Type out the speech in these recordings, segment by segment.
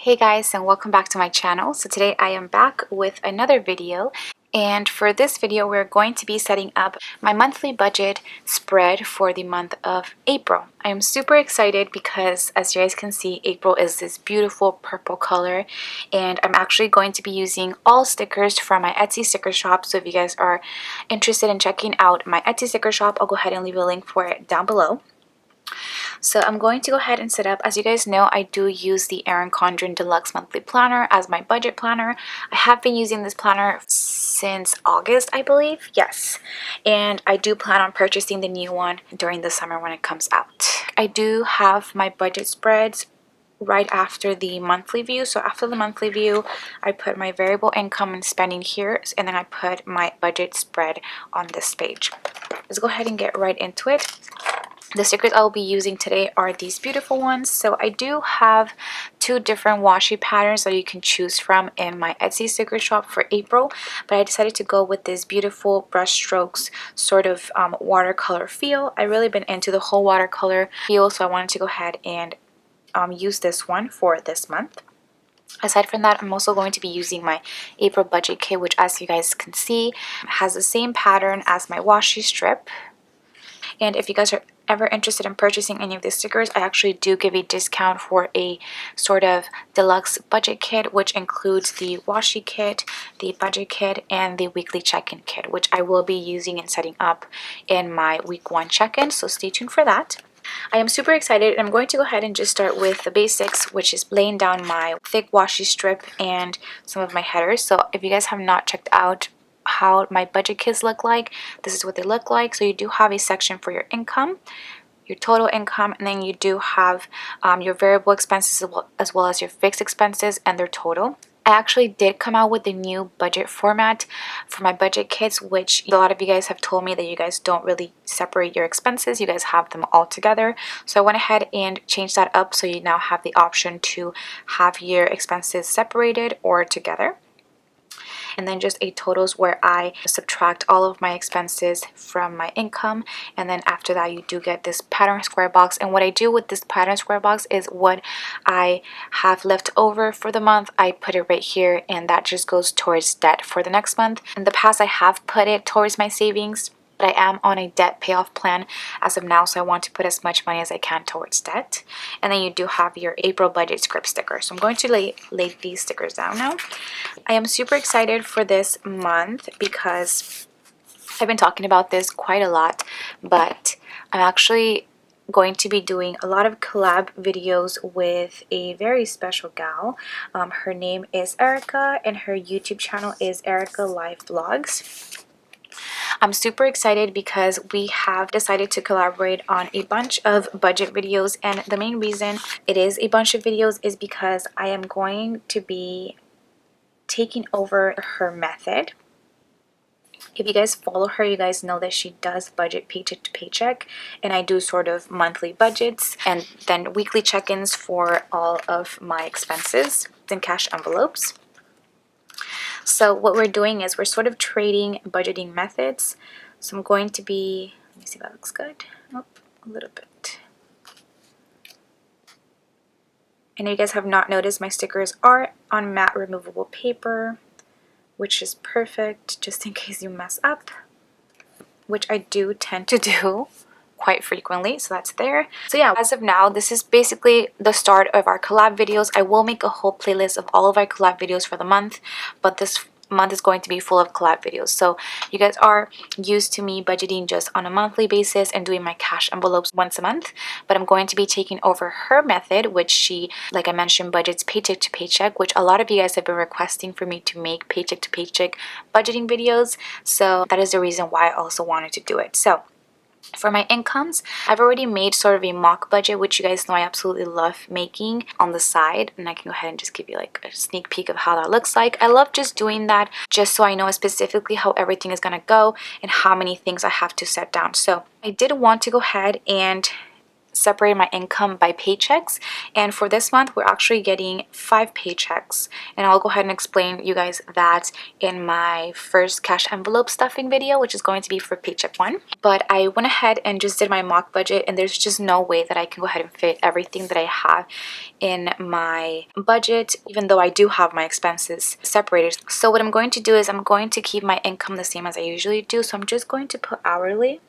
Hey guys, and welcome back to my channel. So today I am back with another video, and for this video we're going to be setting up my monthly budget spread for the month of April. I am super excited because, as you guys can see, April is this beautiful purple color, and I'm actually going to be using all stickers from my Etsy sticker shop. So if you guys are interested in checking out my Etsy sticker shop, I'll go ahead and leave a link for it down below. So I'm going to go ahead and set up. As you guys know, I do use the Erin Condren Deluxe Monthly Planner as my budget planner. I have been using this planner since August, I believe. Yes. And I do plan on purchasing the new one during the summer when it comes out. I do have my budget spreads right after the monthly view. So after the monthly view, I put my variable income and spending here, and then I put my budget spread on this page. Let's go ahead and get right into it. The stickers I'll be using today are these beautiful ones. So I do have two different washi patterns that you can choose from in my Etsy sticker shop for April, but I decided to go with this beautiful brush strokes sort of watercolor feel. I've really been into the whole watercolor feel, so I wanted to go ahead and use this one for this month. Aside from that, I'm also going to be using my April budget kit, which, as you guys can see, has the same pattern as my washi strip. And if you guys are ever interested in purchasing any of these stickers, I actually do give a discount for a sort of deluxe budget kit, which includes the washi kit, the budget kit, and the weekly check-in kit, which I will be using and setting up in my week 1 check-in, so stay tuned for that. I am super excited, and I'm going to go ahead and just start with the basics, which is laying down my thick washi strip and some of my headers. So if you guys have not checked out how my budget kits look like, this is what they look like. So you do have a section for your income, your total income, and then you do have your variable expenses as well as your fixed expenses and their total. I actually did come out with a new budget format for my budget kits, which a lot of you guys have told me that you guys don't really separate your expenses, you guys have them all together. So I went ahead and changed that up, so you now have the option to have your expenses separated or together. And then just a totals where I subtract all of my expenses from my income, and then after that you do get this pattern square box. And what I do with this pattern square box is what I have left over for the month, I put it right here, and that just goes towards debt for the next month. In the past I have put it towards my savings, but I am on a debt payoff plan as of now, so I want to put as much money as I can towards debt. And then you do have your April budget script sticker. So I'm going to lay these stickers down now. I am super excited for this month because I've been talking about this quite a lot, but I'm actually going to be doing a lot of collab videos with a very special gal. Her name is Erika, and her YouTube channel is Erika Life Vlogs. I'm super excited because we have decided to collaborate on a bunch of budget videos, and the main reason it is a bunch of videos is because I am going to be taking over her method. If you guys follow her, you guys know that she does budget paycheck to paycheck, and I do sort of monthly budgets and then weekly check-ins for all of my expenses in cash envelopes. So what we're doing is we're sort of trading budgeting methods. So I'm going to be, let me see if that looks good. Oh, a little bit. And if you guys have not noticed, my stickers are on matte removable paper, which is perfect just in case you mess up, which I do tend to do quite frequently, so that's there. So yeah, as of now, this is basically the start of our collab videos. I will make a whole playlist of all of our collab videos for the month, but this month is going to be full of collab videos. So you guys are used to me budgeting just on a monthly basis and doing my cash envelopes once a month, but I'm going to be taking over her method, which she, like I mentioned, budgets paycheck to paycheck, which a lot of you guys have been requesting for me to make paycheck to paycheck budgeting videos. So that is the reason why I also wanted to do it. So for my incomes, I've already made sort of a mock budget, which you guys know I absolutely love making on the side, and I can go ahead and just give you like a sneak peek of how that looks like. I love just doing that just so I know specifically how everything is going to go and how many things I have to set down. So I did want to go ahead and separated my income by paychecks, and for this month we're actually getting 5 paychecks, and I'll go ahead and explain you guys that in my first cash envelope stuffing video, which is going to be for paycheck 1. But I went ahead and just did my mock budget, and there's just no way that I can go ahead and fit everything that I have in my budget, even though I do have my expenses separated. So what I'm going to do is I'm going to keep my income the same as I usually do, so I'm just going to put hourly.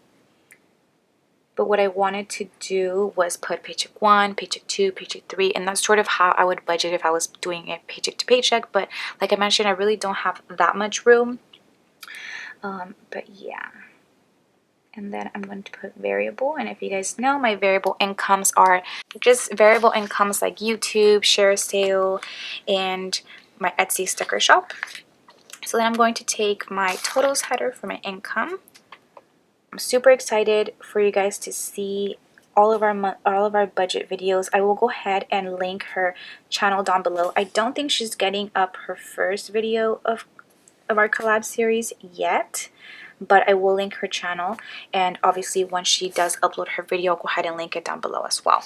But what I wanted to do was put paycheck 1, paycheck 2, paycheck 3, and that's sort of how I would budget if I was doing it paycheck to paycheck. But like I mentioned, I really don't have that much room. But yeah. And then I'm going to put variable, and if you guys know, my variable incomes are just variable incomes like YouTube, share sale, and my Etsy sticker shop. So then I'm going to take my totals header for my income. I'm super excited for you guys to see all of our budget videos. I will go ahead and link her channel down below. I don't think she's getting up her first video of our collab series yet, but I will link her channel, and obviously once she does upload her video, I'll go ahead and link it down below as well.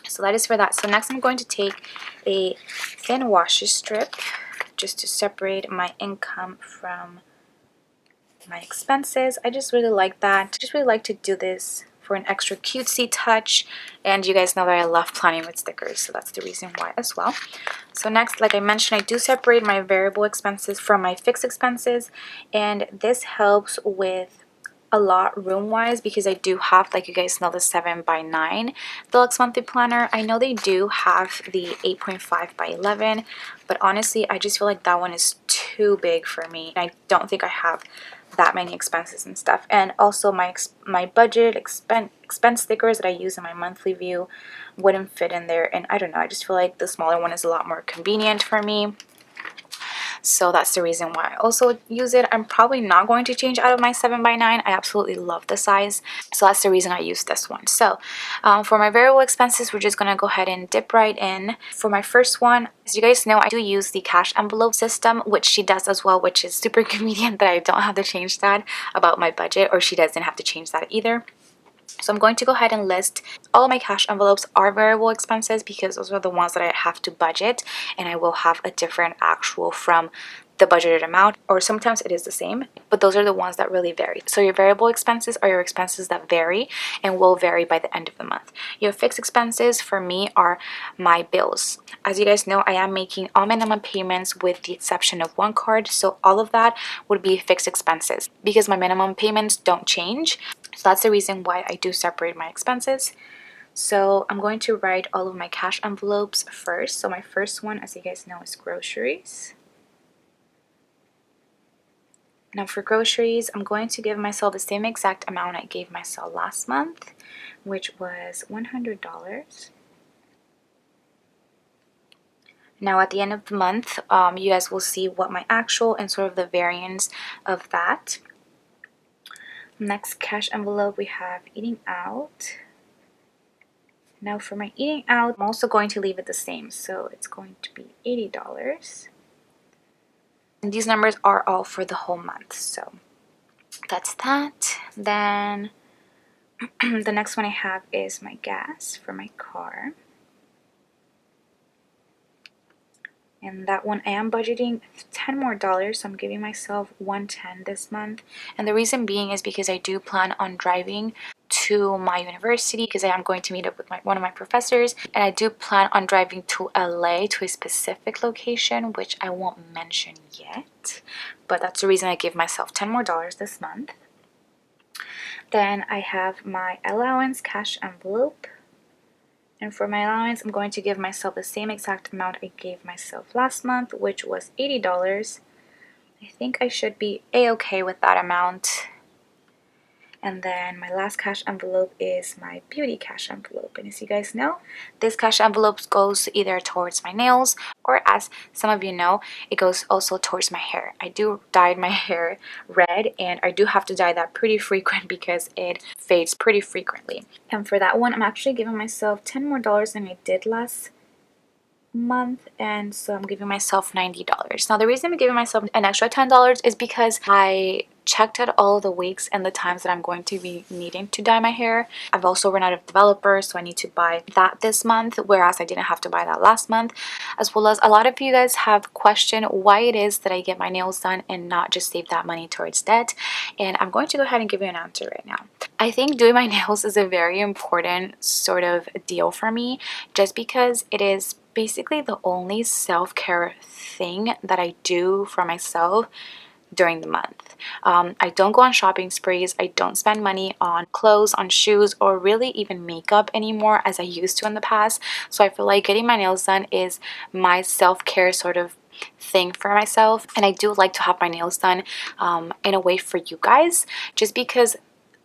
So that is for that. So next I'm going to take a thin washi strip just to separate my income from my expenses. I just really like that. I just really like to do this for an extra cutesy touch, and you guys know that I love planning with stickers, so that's the reason why as well. So next, like I mentioned, I do separate my variable expenses from my fixed expenses, and this helps with a lot room wise because I do have, like you guys know, the 7x9 deluxe monthly planner. I know they do have the 8.5x11, but honestly I just feel like that one is too big for me. I don't think I have that many expenses and stuff, and also my budget expense stickers that I use in my monthly view wouldn't fit in there, and I don't know, I just feel like the smaller one is a lot more convenient for me. So that's the reason why I also use it. I'm probably not going to change out of my 7x9. I absolutely love the size, so that's the reason I use this one. So for my variable expenses, we're just gonna go ahead and dip right in. For my first one, as you guys know, I do use the cash envelope system, which she does as well, which is super convenient that I don't have to change that about my budget, or she doesn't have to change that either. So I'm going to go ahead and list all of my cash envelopes are variable expenses because those are the ones that I have to budget, and I will have a different actual from the budgeted amount, or sometimes it is the same, but those are the ones that really vary. So your variable expenses are your expenses that vary and will vary by the end of the month. Your fixed expenses for me are my bills. As you guys know, I am making all minimum payments with the exception of one card, so all of that would be fixed expenses because my minimum payments don't change. So that's the reason why I do separate my expenses. So I'm going to write all of my cash envelopes first. So my first one, as you guys know, is groceries. Now for groceries, I'm going to give myself the same exact amount I gave myself last month, which was $100. Now at the end of the month, you guys will see what my actual and sort of the variance of that. Next cash envelope, we have eating out. Now for my eating out, I'm also going to leave it the same, so it's going to be $80. And these numbers are all for the whole month, so that's that. Then the next one I have is my gas for my car. And that one I am budgeting $10 more, so I'm giving myself $110 this month. And the reason being is because I do plan on driving to my university because I am going to meet up with one of my professors, and I do plan on driving to LA to a specific location, which I won't mention yet, but that's the reason I give myself $10 more this month. Then I have my allowance cash envelope. And for my allowance, I'm going to give myself the same exact amount I gave myself last month, which was $80. I think I should be a-okay with that amount. And then my last cash envelope is my beauty cash envelope. And as you guys know, this cash envelope goes either towards my nails, or as some of you know, it goes also towards my hair. I do dye my hair red, and I do have to dye that pretty frequent because it fades pretty frequently. And for that one, I'm actually giving myself $10 more than I did last month, and so I'm giving myself $90. Now the reason I'm giving myself an extra $10 is because I checked out all the weeks and the times that I'm going to be needing to dye my hair. I've also run out of developers, so I need to buy that this month, whereas I didn't have to buy that last month. As well as a lot of you guys have questioned why it is that I get my nails done and not just save that money towards debt, and I'm going to go ahead and give you an answer right now. I think doing my nails is a very important sort of deal for me, just because it is basically the only self-care thing that I do for myself during the month. I don't go on shopping sprees. I don't spend money on clothes, on shoes, or really even makeup anymore as I used to in the past. So I feel like getting my nails done is my self-care sort of thing for myself, and I do like to have my nails done in a way for you guys, just because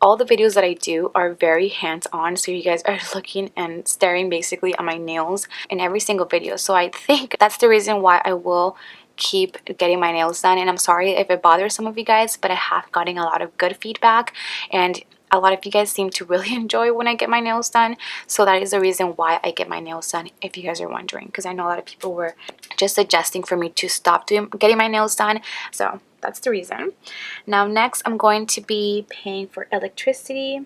all the videos that I do are very hands-on, so you guys are looking and staring basically at my nails in every single video. So I think that's the reason why I will keep getting my nails done, and I'm sorry if it bothers some of you guys, but I have gotten a lot of good feedback, and a lot of you guys seem to really enjoy when I get my nails done. So that is the reason why I get my nails done, if you guys are wondering, because I know a lot of people were just suggesting for me to stop getting my nails done. So that's the reason. Now next, I'm going to be paying for electricity.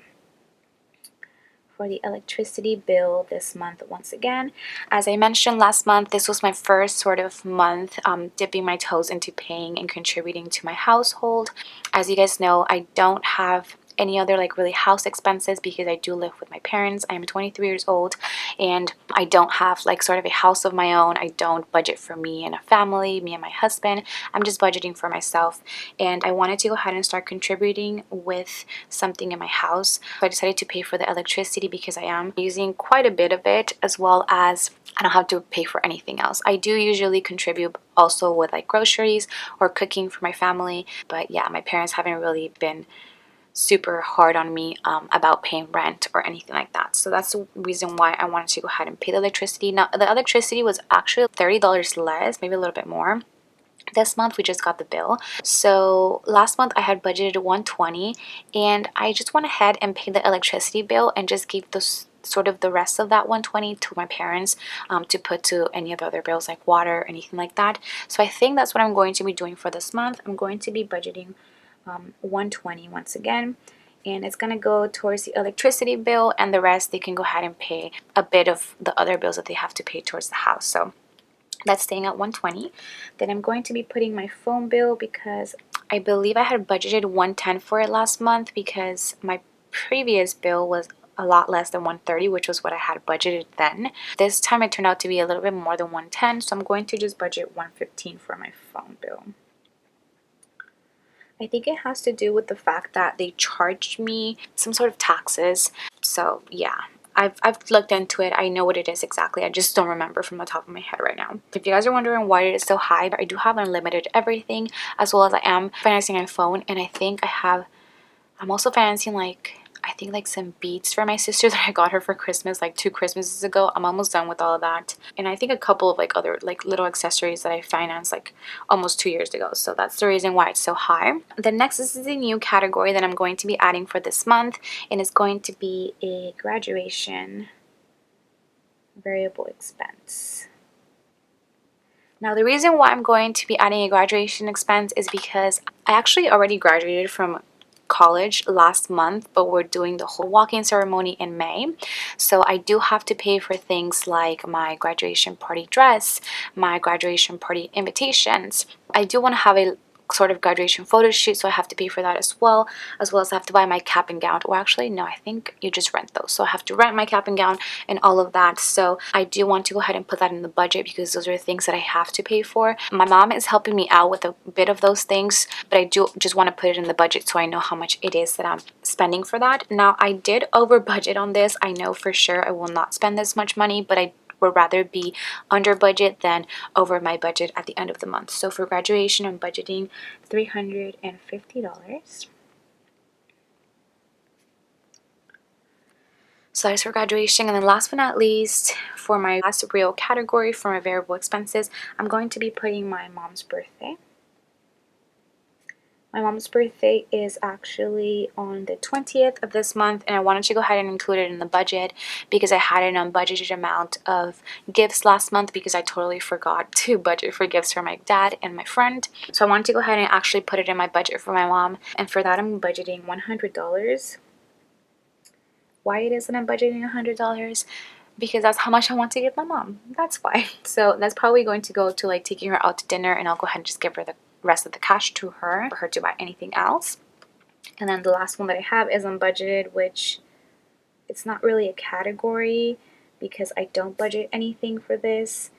For the electricity bill this month once again. As I mentioned last month, this was my first sort of month dipping my toes into paying and contributing to my household. As you guys know, I don't have any other like really house expenses because I do live with my parents. I am 23 years old and I don't have like sort of a house of my own. I don't budget for me and a family, me and my husband. I'm just budgeting for myself, and I wanted to go ahead and start contributing with something in my house. So I decided to pay for the electricity because I am using quite a bit of it, as well as I don't have to pay for anything else. I do usually contribute also with like groceries or cooking for my family, but yeah, my parents haven't really been super hard on me about paying rent or anything like that. So that's the reason why I wanted to go ahead and pay the electricity. Now the electricity was actually $30 less, maybe a little bit more. This month we just got the bill. So last month I had budgeted 120, and I just went ahead and paid the electricity bill and just gave those sort of the rest of that 120 to my parents to put to any of the other bills like water or anything like that. So I think that's what I'm going to be doing for this month. I'm going to be budgeting 120 once again, and it's going to go towards the electricity bill, and the rest they can go ahead and pay a bit of the other bills that they have to pay towards the house. So that's staying at 120. Then I'm going to be putting my phone bill, because I believe I had budgeted 110 for it last month, because my previous bill was a lot less than 130, which was what I had budgeted then. This time it turned out to be a little bit more than 110, so I'm going to just budget 115 for my phone bill. I think it has to do with the fact that they charged me some sort of taxes. So yeah, I've looked into it. I know what it is exactly. I just don't remember from the top of my head right now. If you guys are wondering why it is so high, I do have unlimited everything, as well as I am financing my phone, and I think I'm also financing I think like some beads for my sister that I got her for Christmas like 2 Christmases ago. I'm almost done with all of that, and I think a couple of like other like little accessories that I financed like almost 2 years ago. So that's the reason why it's so high. Then next, this is a new category that I'm going to be adding for this month, and it's going to be a graduation variable expense. Now the reason why I'm going to be adding a graduation expense is because I actually already graduated from college last month, but we're doing the whole walk-in ceremony in May. So I do have to pay for things like my graduation party dress, my graduation party invitations. I do want to have a sort of graduation photo shoot, so I have to pay for that as well as I have to buy my cap and gown. Or actually no, I think you just rent those, so I have to rent my cap and gown and all of that. So I do want to go ahead and put that in the budget, because those are things that I have to pay for. My mom is helping me out with a bit of those things, but I do just want to put it in the budget so I know how much it is that I'm spending for that. Now I did over budget on this. I know for sure I will not spend this much money, but I would rather be under budget than over my budget at the end of the month. So for graduation, I'm budgeting $350. So that is for graduation. And then last but not least, for my last real category for my variable expenses, I'm going to be putting my mom's birthday. My mom's birthday is actually on the 20th of this month, and I wanted to go ahead and include it in the budget because I had an unbudgeted amount of gifts last month because I totally forgot to budget for gifts for my dad and my friend. So I wanted to go ahead and actually put it in my budget for my mom, and for that I'm budgeting $100. Why it isn't I'm budgeting $100? Because that's how much I want to give my mom. That's why. So that's probably going to go to like taking her out to dinner, and I'll go ahead and just give her the rest of the cash to her for her to buy anything else. And then the last one that I have is unbudgeted, which it's not really a category because I don't budget anything for this,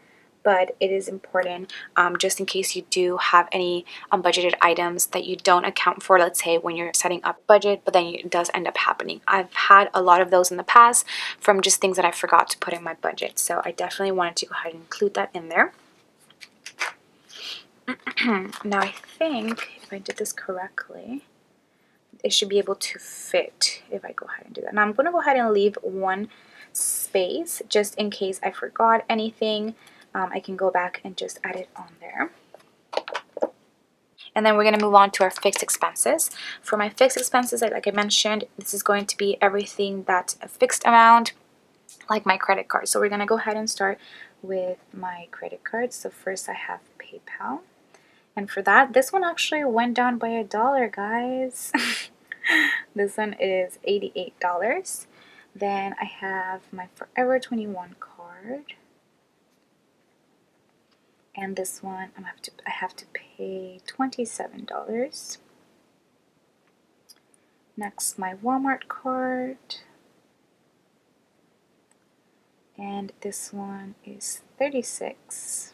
but it is important just in case you do have any unbudgeted items that you don't account for, let's say when you're setting up a budget, but then it does end up happening. I've had a lot of those in the past from just things that I forgot to put in my budget, so I definitely wanted to go ahead and include that in there. Now I think if I did this correctly, it should be able to fit if I go ahead and do that. Now I'm going to go ahead and leave one space just in case I forgot anything. I can go back and just add it on there. And then we're going to move on to our fixed expenses. For my fixed expenses, like I mentioned, this is going to be everything that's a fixed amount, like my credit card. So we're going to go ahead and start with my credit card. So first I have PayPal. And for that, this one actually went down by $1, guys. This one is $88. Then I have my Forever 21 card. And this one I have to pay $27. Next, my Walmart card. And this one is $36.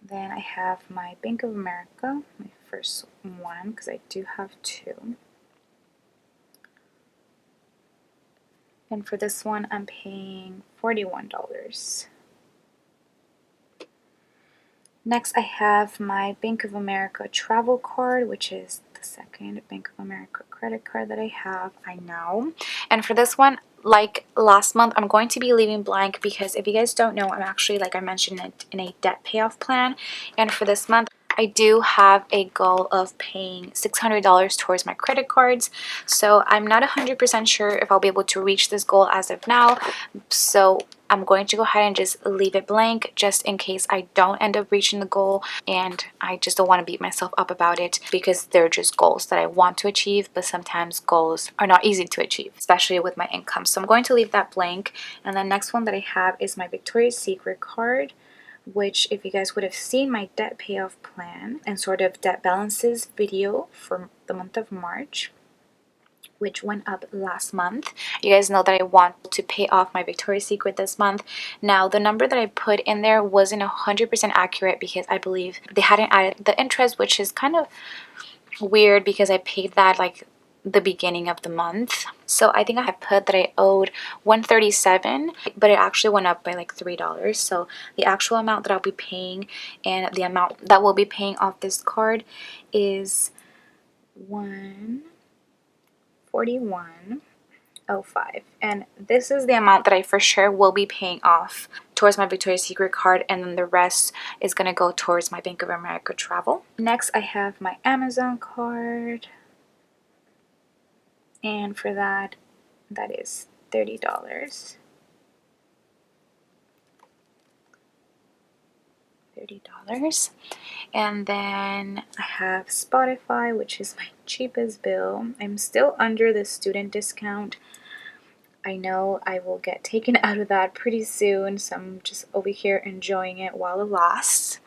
Then I have my Bank of America, my first one, because I do have two. And for this one, I'm paying $41. Next, I have my Bank of America travel card, which is the second Bank of America credit card that I have, I know. And for this one, like last month, I'm going to be leaving blank because if you guys don't know, I'm actually, like I mentioned, in a debt payoff plan. And for this month, I do have a goal of paying $600 towards my credit cards. So I'm not 100% sure if I'll be able to reach this goal as of now. So I'm going to go ahead and just leave it blank just in case I don't end up reaching the goal, and I just don't want to beat myself up about it because they're just goals that I want to achieve, but sometimes goals are not easy to achieve, especially with my income. So I'm going to leave that blank. And the next one that I have is my Victoria's Secret card, which if you guys would have seen my debt payoff plan and sort of debt balances video for the month of March, which went up last month, you guys know that I want to pay off my Victoria's Secret this month. Now the number that I put in there wasn't 100% accurate because I believe they hadn't added the interest, which is kind of weird because I paid that like the beginning of the month. So I think I put that I owed $137, but it actually went up by like $3. So the actual amount that I'll be paying and the amount that we'll be paying off this card is $141.05, and this is the amount that I for sure will be paying off towards my Victoria's Secret card, and then the rest is going to go towards my Bank of America travel. Next, I have my Amazon card, and for that is $30. And then I have Spotify, which is my cheapest bill. I'm still under the student discount. I know I will get taken out of that pretty soon, so I'm just over here enjoying it while it lasts.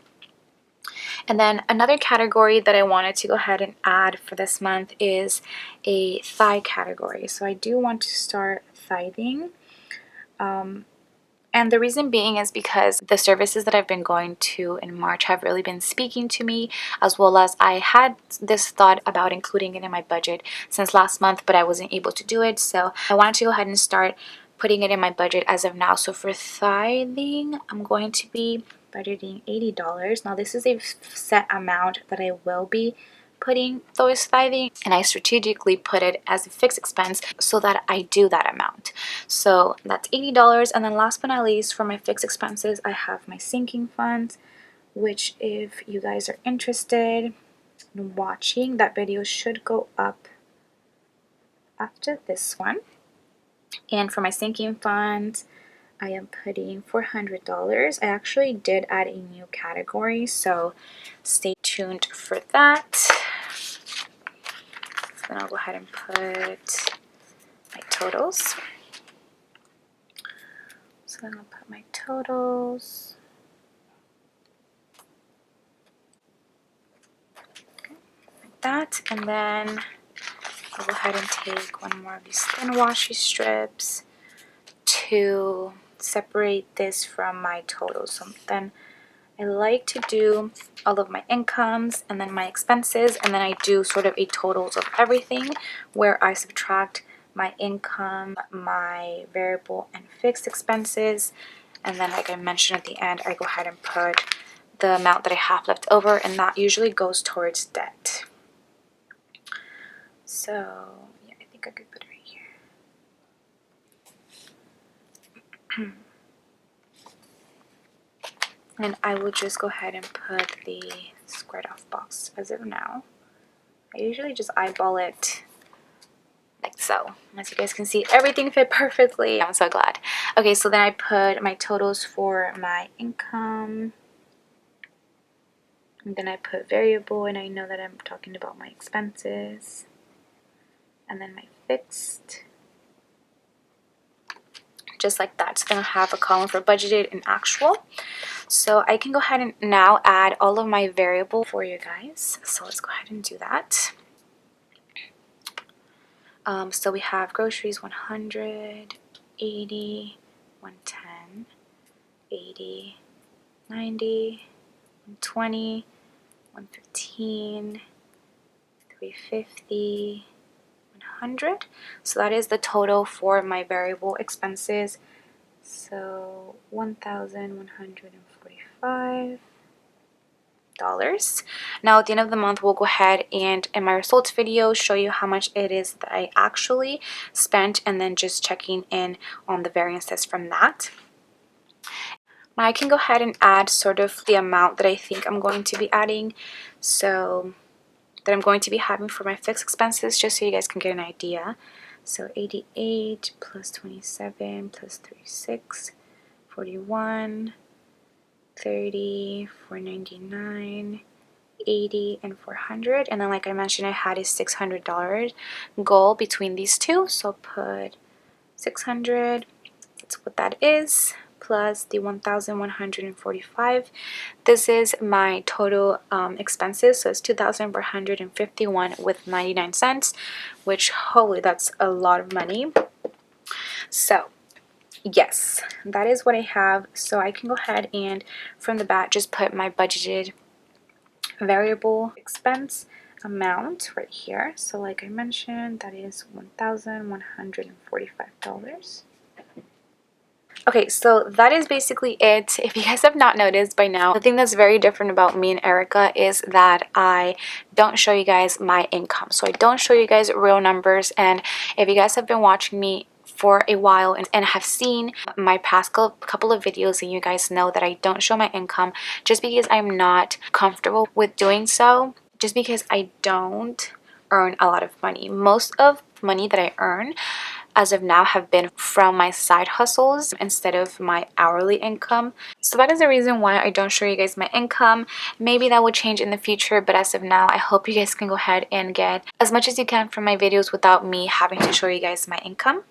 And then another category that I wanted to go ahead and add for this month is a thigh category. So I do want to start tithing. And the reason being is because the services that I've been going to in March have really been speaking to me, as well as I had this thought about including it in my budget since last month, but I wasn't able to do it. So I wanted to go ahead and start putting it in my budget as of now. So for tithing, I'm going to be budgeting $80. Now this is a set amount that I will be putting towards tithing, and I strategically put it as a fixed expense so that I do that amount. So that's $80. And then last but not least, for my fixed expenses, I have my sinking funds, which if you guys are interested in watching, that video should go up after this one. And for my sinking fund, I am putting $400. I actually did add a new category, so stay tuned for that. So then I'll go ahead and put my totals. So then I'll put my totals. Okay, like that. And then I'll go ahead and take one more of these thin washi strips to separate this from my totals. So then I like to do all of my incomes and then my expenses, and then I do sort of a totals of everything where I subtract my income, my variable and fixed expenses, and then like I mentioned at the end, I go ahead and put the amount that I have left over, and that usually goes towards debt. So yeah, I think I could put it right here. And I will just go ahead and put the squared off box as of now. I usually just eyeball it like so. As you guys can see, everything fit perfectly. I'm so glad. Okay, so then I put my totals for my income. And then I put variable, and I know that I'm talking about my expenses. And then my fixed. Just like that. So then I have a column for budgeted and actual. So I can go ahead and now add all of my variable for you guys. So let's go ahead and do that. So we have groceries 100, 80, 110, 80, 90, 120, 115, 350, 100. So that is the total for my variable expenses. So $1,145. Now at the end of the month, we'll go ahead and in my results video show you how much it is that I actually spent, and then just checking in on the variances from that. Now I can go ahead and add sort of the amount that I think I'm going to be adding, so that I'm going to be having for my fixed expenses, just so you guys can get an idea. So 88 plus 27 plus 36, 41, 30, 499, 80, and 400. And then like I mentioned, I had a $600 goal between these two, so put 600. That's what that is, plus the 1,145. This is my total expenses, so it's 2,451 with 99 cents, which holy, that's a lot of money. So yes, that is what I have. So I can go ahead and from the bat just put my budgeted variable expense amount right here. So like I mentioned, that is $1,145. Okay, so that is basically it. If you guys have not noticed by now, the thing that's very different about me and Erica is that I don't show you guys my income. So I don't show you guys real numbers, and if you guys have been watching me for a while and have seen my past couple of videos, and you guys know that I don't show my income just because I'm not comfortable with doing so, just because I don't earn a lot of money. Most of money that I earn as of now have been from my side hustles instead of my hourly income. So that is the reason why I don't show you guys my income. Maybe that will change in the future, but as of now, I hope you guys can go ahead and get as much as you can from my videos without me having to show you guys my income.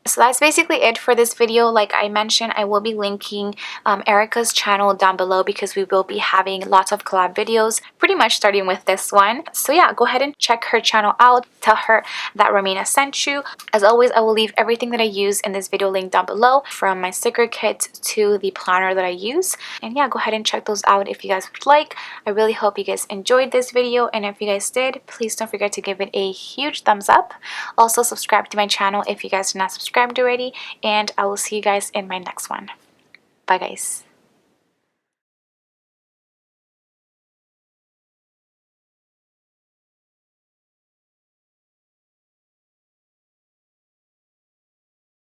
So that's basically it for this video. Like I mentioned, I will be linking ERIKA'S channel down below because we will be having lots of collab videos, pretty much starting with this one. So yeah, go ahead and check her channel out. Tell her that Romina sent you. As always, I will leave everything that I use in this video linked down below, from my sticker kit to the planner that I use. And yeah, go ahead and check those out if you guys would like. I really hope you guys enjoyed this video, and if you guys did, please don't forget to give it a huge thumbs up. Also subscribe to my channel if you guys are not subscribed already, and I will see you guys in my next one. Bye guys.